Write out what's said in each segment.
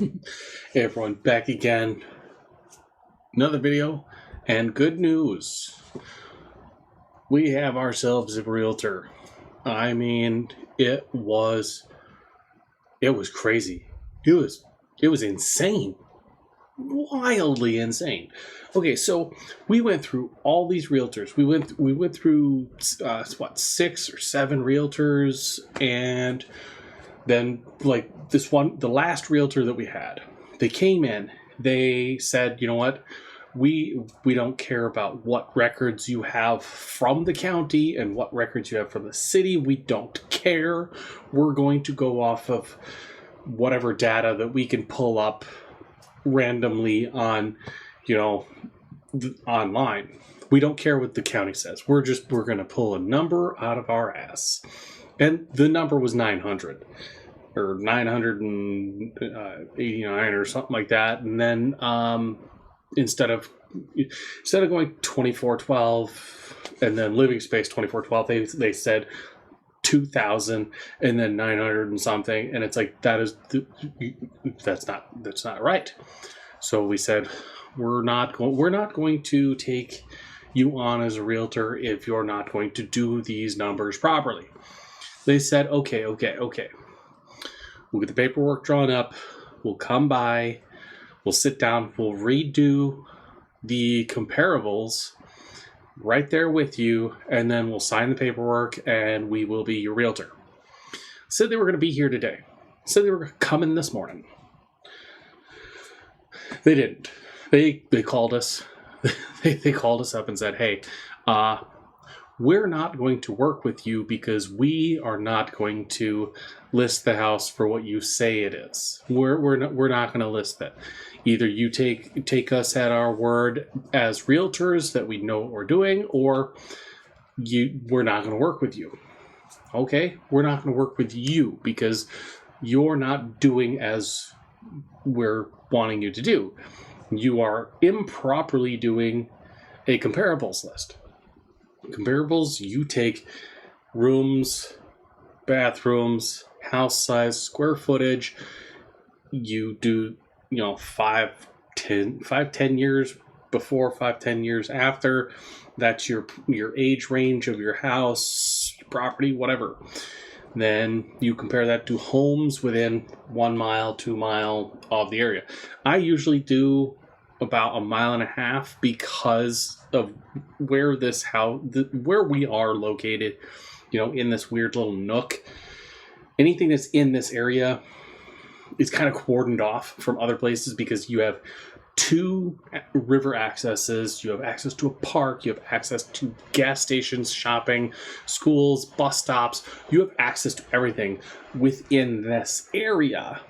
Hey everyone, back again. Another video and good news. We have ourselves a realtor. I mean, it was crazy. It was insane. Wildly insane. Okay, so we went through all these realtors. We went through what, 6 or 7 realtors, and then like this one, the last realtor that we had, they came in. They said, you know what, we don't care about what records you have from the county and what records you have from the city. We don't care. We're going to go off of whatever data that we can pull up randomly on, online. We don't care what the county says. We're going to pull a number out of our ass. And the number was 900 or 989 or something like that. And then instead of going 2412 and then living space 2412, they said 2000 and then 900 and something, and it's like, that's not right. So we said, we're not going to take you on as a realtor if you're not going to do these numbers properly. They said, okay, we'll get the paperwork drawn up, we'll come by, we'll sit down, we'll redo the comparables right there with you, and then we'll sign the paperwork and we will be your realtor. Said they were going to be here today. Said they were coming this morning. They didn't. They called us. They called us up and said, hey, we're not going to work with you because we are not going to list the house for what you say it is. We're not going to list that. Either you take us at our word as realtors that we know what we're doing, or we're not going to work with you. Okay, we're not going to work with you because you're not doing as we're wanting you to do. You are improperly doing a comparables list. Comparables, you take rooms, bathrooms, house size, square footage. You do, 5, 10 years before, 5, 10 years after. That's your age range of your house, property, whatever. Then you compare that to homes within 1 mile, 2 mile of the area. I usually do about 1.5 miles because of where where we are located, in this weird little nook. Anything that's in this area is kind of cordoned off from other places because you have 2 river accesses, you have access to a park, you have access to gas stations, shopping, schools, bus stops. You have access to everything within this area.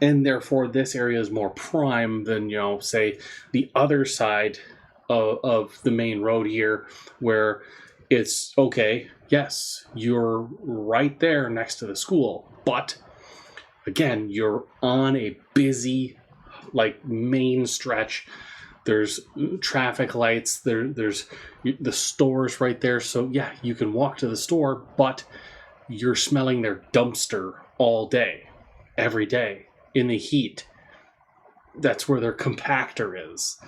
And therefore, this area is more prime than, say, the other side of the main road here, where it's, okay, yes, you're right there next to the school. But, again, you're on a busy, main stretch. There's traffic lights. There's the stores right there. So, yeah, you can walk to the store, but you're smelling their dumpster all day, every day. In the heat. That's where their compactor is.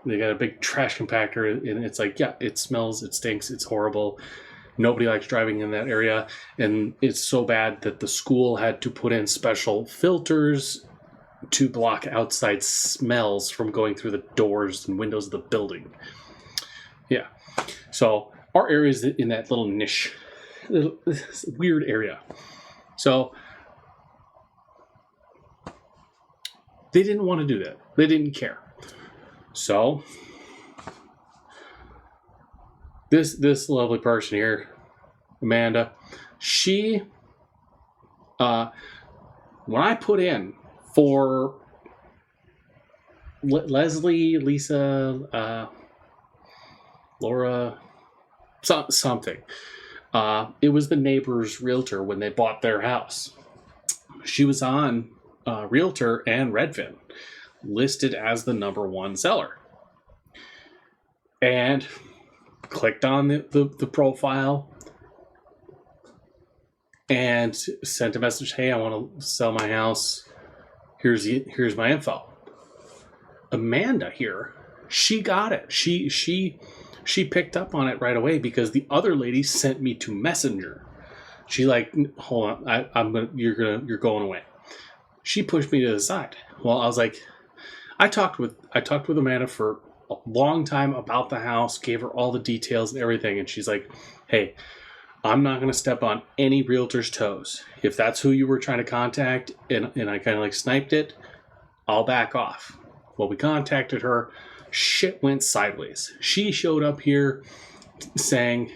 They got a big trash compactor, and it's like, yeah, it smells, it stinks, it's horrible. Nobody likes driving in that area, and it's so bad that the school had to put in special filters to block outside smells from going through the doors and windows of the building. Yeah. So our area is in that little niche, weird area. So they didn't want to do that. They didn't care. So this lovely person here, Amanda, she when I put in for Leslie, Lisa, Laura, something, it was the neighbor's realtor when they bought their house. She was on Realtor and Redfin, listed as the number 1 seller, and clicked on the profile and sent a message, hey, I want to sell my house. here's my info. Amanda here, she got it. She picked up on it right away because the other lady sent me to Messenger. She like, hold on, you're going away. She pushed me to the side. Well, I was like, I talked with Amanda for a long time about the house, gave her all the details and everything, and she's like, hey, I'm not going to step on any realtor's toes. If that's who you were trying to contact, and I kind of like sniped it, I'll back off. Well, we contacted her. Shit went sideways. She showed up here saying,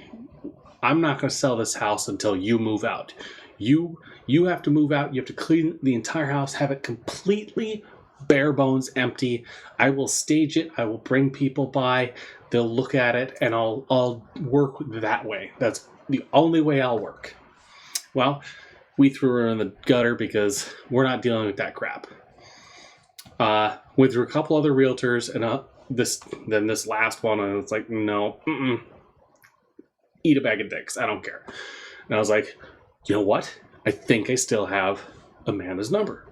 I'm not going to sell this house until you move out. You have to move out. You have to clean the entire house, have it completely bare bones empty. I will stage it. I will bring people by. They'll look at it, and I'll work that way. That's the only way I'll work. Well, we threw her in the gutter because we're not dealing with that crap. Went through a couple other realtors, and this last one, and it's like, no, eat a bag of dicks. I don't care. And I was like, you know what? I think I still have Amanda's number.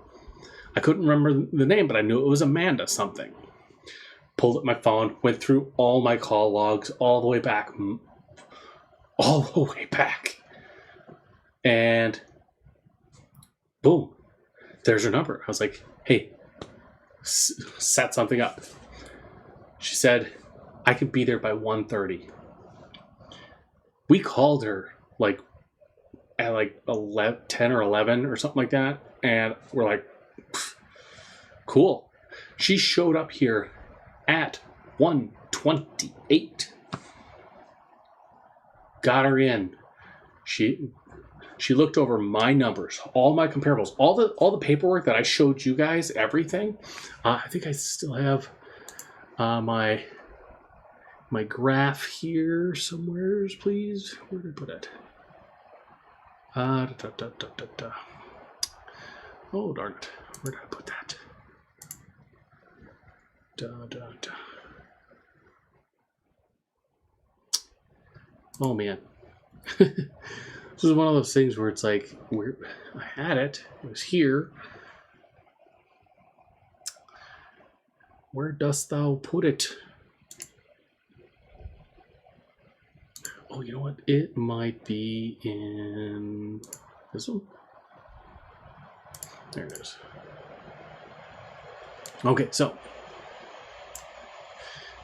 I couldn't remember the name, but I knew it was Amanda something. Pulled up my phone, went through all my call logs all the way back. And boom, there's her number. I was like, hey, set something up. She said, I could be there by 1:30. We called her like at like 10 or 11 or something like that. And we're like, cool. She showed up here at 1:28. Got her in. She looked over my numbers, all my comparables, all the paperwork that I showed you guys, everything. I think I still have my graph here somewhere, please. Where did I put it? Oh, darn it. Where did I put that? Oh, man. This is one of those things where it's like, I had it. It was here. Where dost thou put it? Oh, you know what? It might be in this one. There it is. Okay, so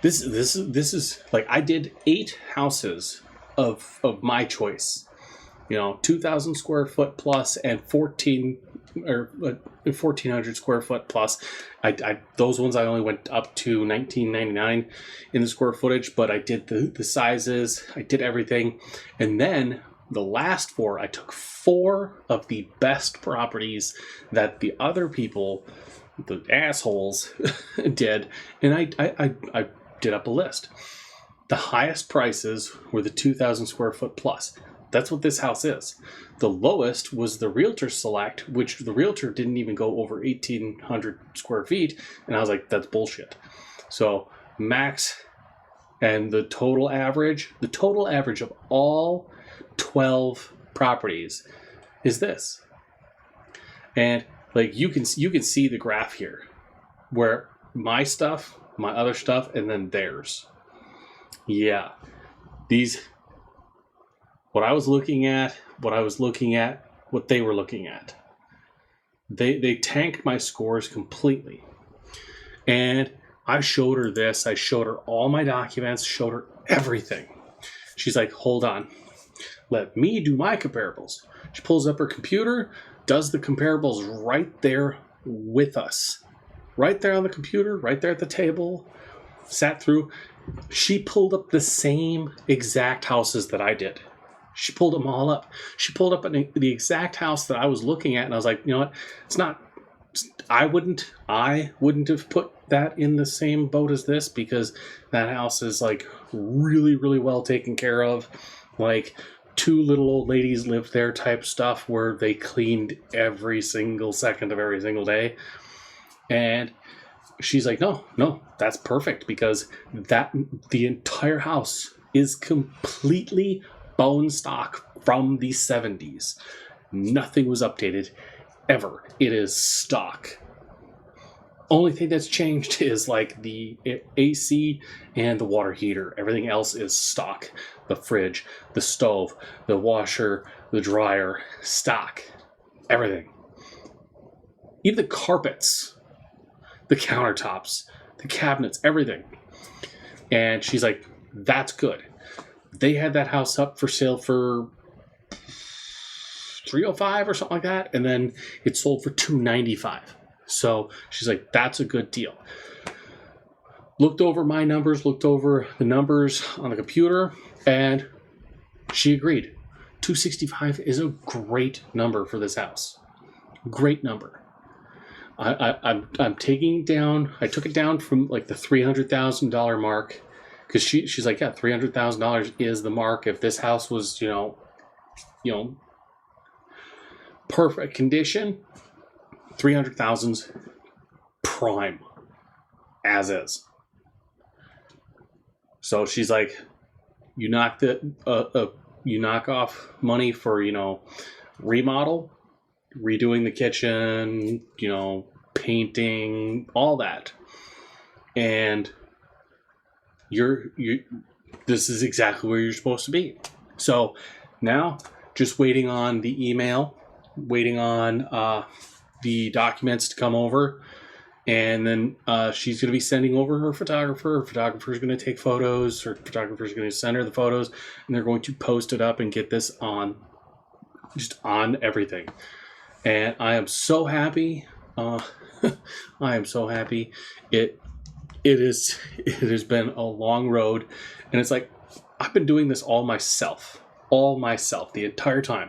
this is like, I did 8 houses of my choice. 2,000 square foot plus and 1,400 square foot plus. Those ones I only went up to 1999 in the square footage, but I did the sizes, I did everything. And then the last 4, I took 4 of the best properties that the other people, the assholes, did, and I did up a list. The highest prices were the 2,000 square foot plus. That's what this house is. The lowest was the Realtor Select, which the Realtor didn't even go over 1,800 square feet. And I was like, that's bullshit. So max and the total average of all 12 properties is this. And like, you can see the graph here where my stuff, my other stuff, and then theirs. Yeah. What I was looking at, what they were looking at. They tanked my scores completely. And I showed her this. I showed her all my documents, showed her everything. She's like, hold on. Let me do my comparables. She pulls up her computer, does the comparables right there with us. Right there on the computer, right there at the table. Sat through. She pulled up the same exact houses that I did. She pulled them all up. She pulled up the exact house that I was looking at, and I was like, you know what? It's not. I wouldn't have put that in the same boat as this, because that house is like really, really well taken care of. Like, 2 little old ladies lived there type stuff where they cleaned every single second of every single day. And she's like, no, that's perfect, because the entire house is completely bone stock from the 70s. Nothing was updated ever. It is stock. Only thing that's changed is like the AC and the water heater. Everything else is stock. The fridge, the stove, the washer, the dryer, stock. Everything. Even the carpets, the countertops, the cabinets, everything. And she's like, that's good. They had that house up for sale for $305 or something like that, and then it sold for $295. So she's like, that's a good deal. Looked over my numbers, looked over the numbers on the computer, and she agreed. $265 is a great number for this house. Great number. I'm taking it down. I took it down from like the $300,000 mark, because she's like, yeah, $300,000 is the mark. If this house was, perfect condition, 300,000's prime, as is. So she's like, you knock off money for remodel, redoing the kitchen, painting, all that, and this is exactly where you're supposed to be. So now, just waiting on the email, waiting on the documents to come over, and then she's going to be sending over her photographer. Her photographer is going to take photos. Her photographer is going to send her the photos, and they're going to post it up and get this on everything. And I am so happy. I am so happy. It has been a long road, and it's like I've been doing this all myself the entire time.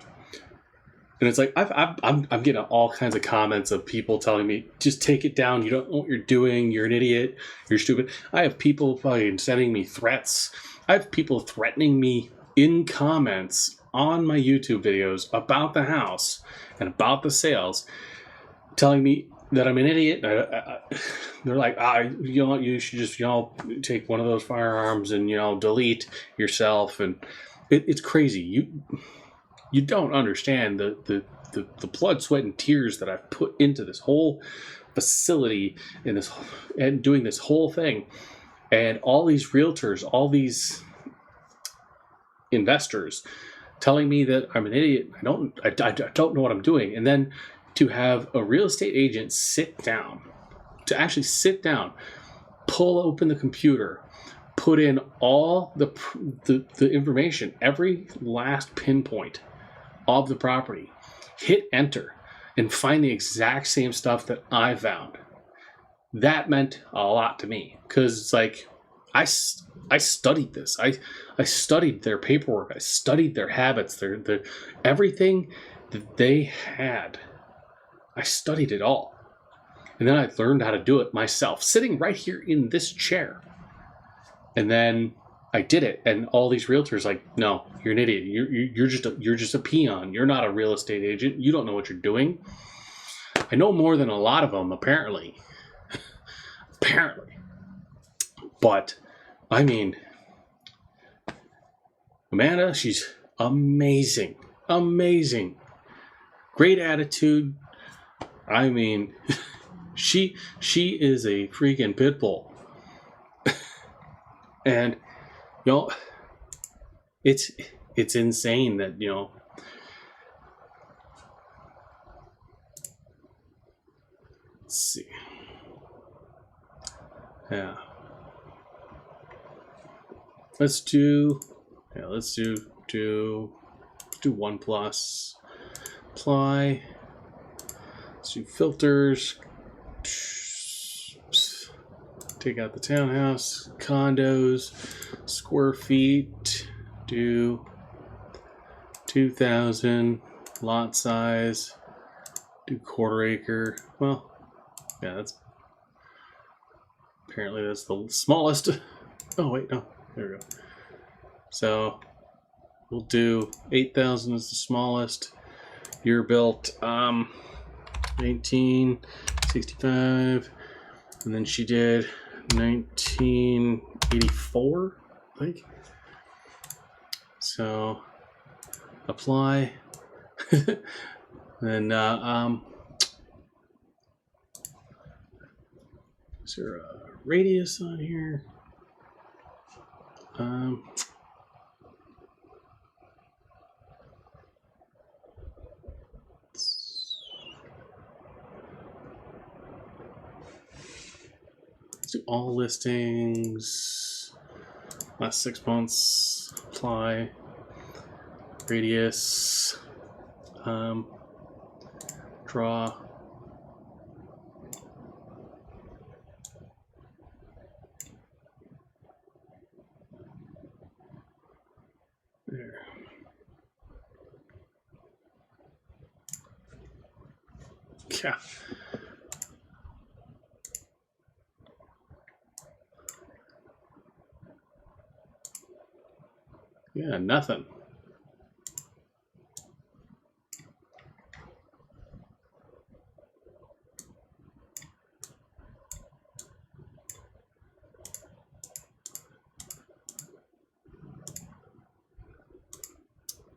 And it's like I'm getting all kinds of comments of people telling me, just take it down. You don't know what you're doing. You're an idiot. You're stupid. I have people fucking sending me threats. I have people threatening me in comments on my YouTube videos about the house and about the sales, telling me that I'm an idiot. They're like, you should just, take one of those firearms and, delete yourself. And it's crazy. You don't understand the blood, sweat, and tears that I've put into this whole facility and doing this whole thing. And all these realtors, all these investors telling me that I'm an idiot. I don't know what I'm doing. And then to have a real estate agent actually sit down, pull open the computer, put in all the information, every last pinpoint of the property, hit enter, and find the exact same stuff that I found. That meant a lot to me, because it's like I studied this. I studied their paperwork. I studied their habits, their everything that they had. I studied it all. And then I learned how to do it myself, sitting right here in this chair. And then I did it, and all these realtors like, no, you're an idiot. You're just a peon. You're not a real estate agent. You don't know what you're doing. I know more than a lot of them, apparently. Apparently. But I mean, Amanda, she's amazing. Amazing. Great attitude. I mean, she is a freaking pit bull. And it's insane that, let's see. Yeah. Let's do 1 plus. Apply. Let's do filters. Take out the townhouse, condos, square feet, do 2,000, lot size, do quarter acre. Well, yeah, apparently that's the smallest. Oh, wait, no, there we go. So we'll do 8,000 is the smallest. Year built, 1965, and then she did 1984, I think. So apply. Then Is there a radius on here? Let's do all listings. Last 6 months. Apply. Radius. Draw. There. Yeah. Yeah, nothing.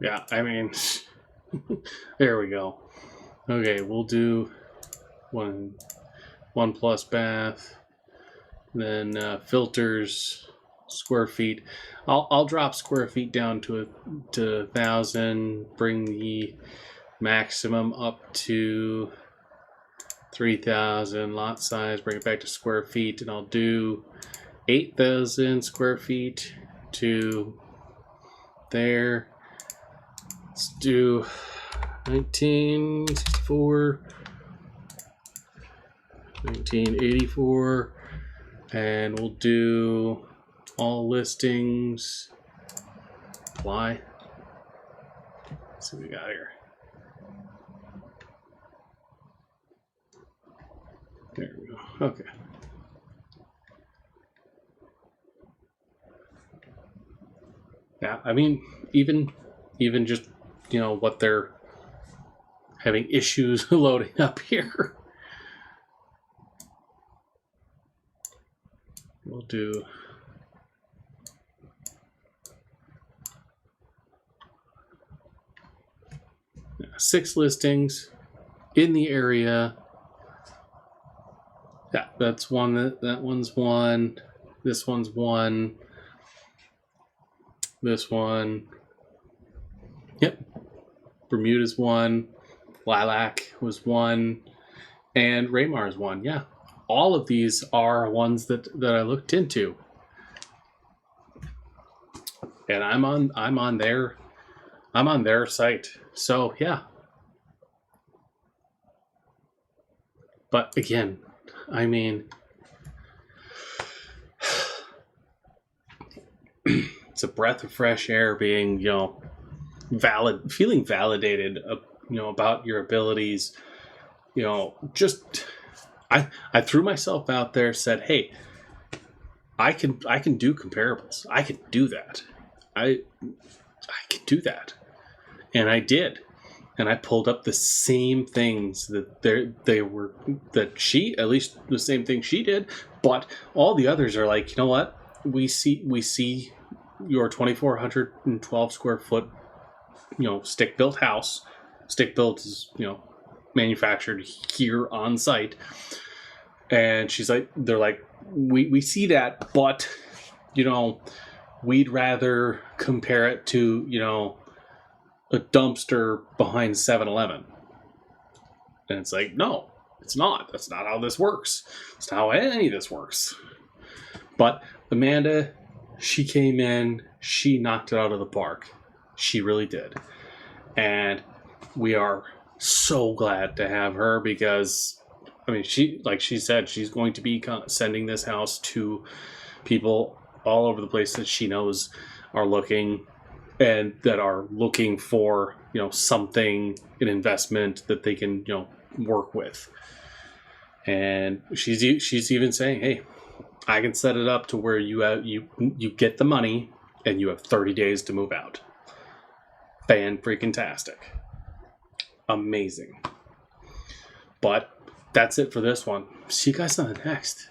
Yeah, I mean, there we go. Okay, we'll do one plus bath, then filters, square feet. I'll drop square feet down to 1,000. Bring the maximum up to 3,000. Lot size, bring it back to square feet, and I'll do 8,000 square feet to there. Let's do 1964, 1984, and we'll do all listings. Apply. Let's see what we got here. There we go. Okay. Yeah, I mean, even just, what they're having issues loading up here. We'll do 6 listings in the area. Yeah, that's one. That one's one. This one's one. This one. Yep. Bermuda's one. Lilac was one. And Raymar's one. Yeah. All of these are ones that I looked into. And I'm on their site. So yeah. But again, I mean, it's a breath of fresh air being, feeling validated, about your abilities. Just I threw myself out there, said, hey, I can do comparables. I can do that. I can do that. And I did. And I pulled up the same things that at least the same thing she did, but all the others are like, you know what? We see your 2,412 square foot, stick built house. Stick built is, manufactured here on site. And they're like, we see that, but, we'd rather compare it to, a dumpster behind 7-Eleven. And it's like, no, it's not. That's not how this works. It's not how any of this works. But Amanda, she came in, she knocked it out of the park. She really did. And we are so glad to have her because, I mean, like she said, she's going to be sending this house to people all over the place that she knows are looking and that are looking for, something, an investment that they can, work with. And she's even saying, hey, I can set it up to where you get the money and you have 30 days to move out. Fan-freaking-tastic. Amazing. But that's it for this one. See you guys on the next.